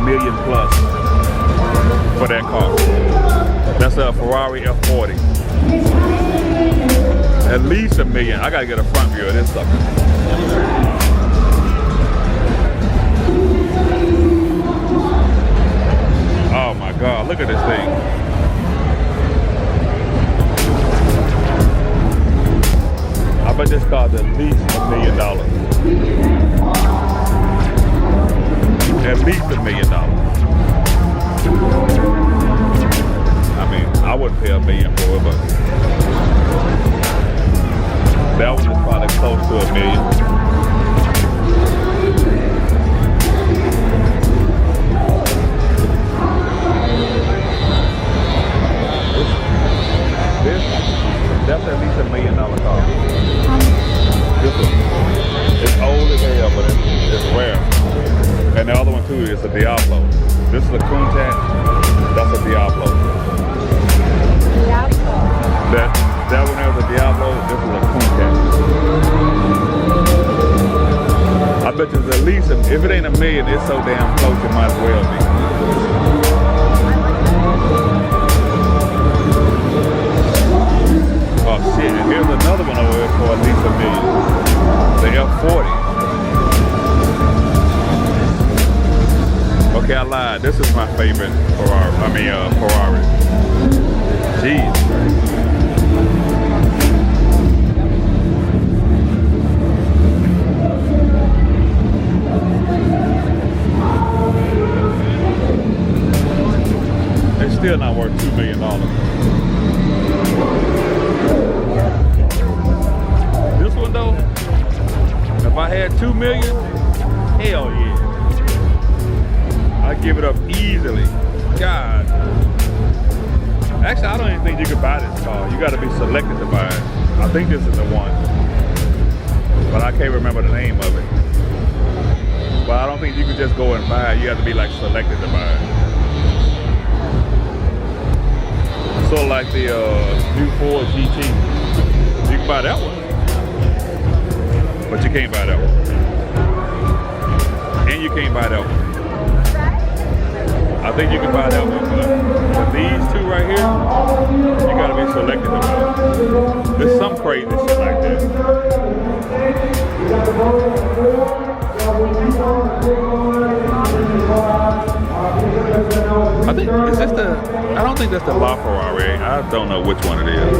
million plus for that car. That's a Ferrari F40. At least $1 million. I gotta get a front view of this sucker. Oh my God, look at this thing. I bet this car's at least $1 million. At least $1 million. I mean, I wouldn't pay $1 million for it, but that one is probably close to $1 million. That's at least $1 million car. This one, it's old as hell, but it's rare. And the other one too is a Diablo. This is a Countach. That's a Diablo. That one has a Diablo. This is a Countach. I bet you it's at least, if it ain't $1 million, it's so damn close it might as well be. Oh shit, and here's another one over here for at least $1 million. The F40. Okay, I lied. This is my favorite Ferrari. Ferrari. Jeez. It's still not worth $2 million. This one though, if I had $2 million, hell yeah. I'd give it up easily. God. Actually, I don't even think you could buy this car. You gotta be selected to buy it. I think this is the one. But I can't remember the name of it. But I don't think you could just go and buy it. You have to be like selected to buy it. Sort of like the new Ford GT. You can buy that one. But you can't buy that one. And you can't buy that one. I think you can buy that one, but these two right here, you gotta be selected to buy. There's some crazy shit like that. I think, is this the, I don't think that's the La Ferrari. I don't know which one it is.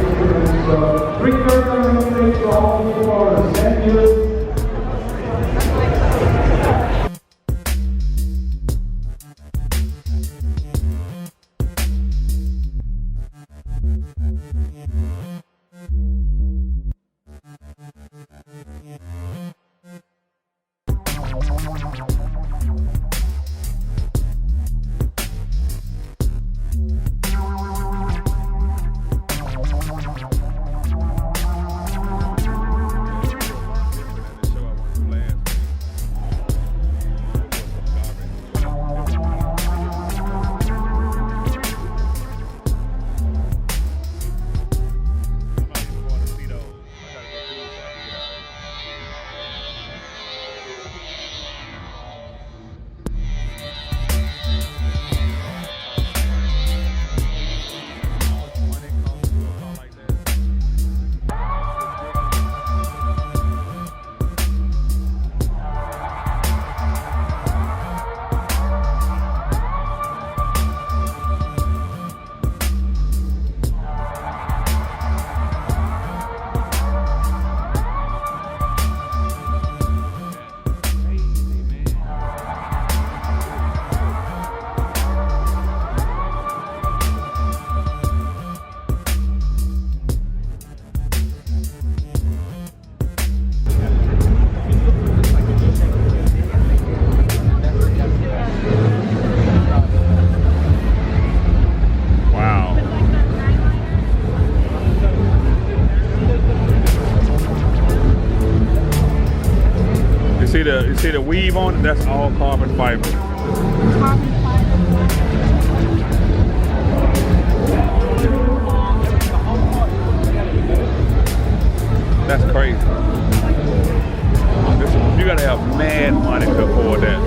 you see the weave on it? That's all carbon fiber. Carbon fiber. That's crazy. You gotta have mad money to afford that.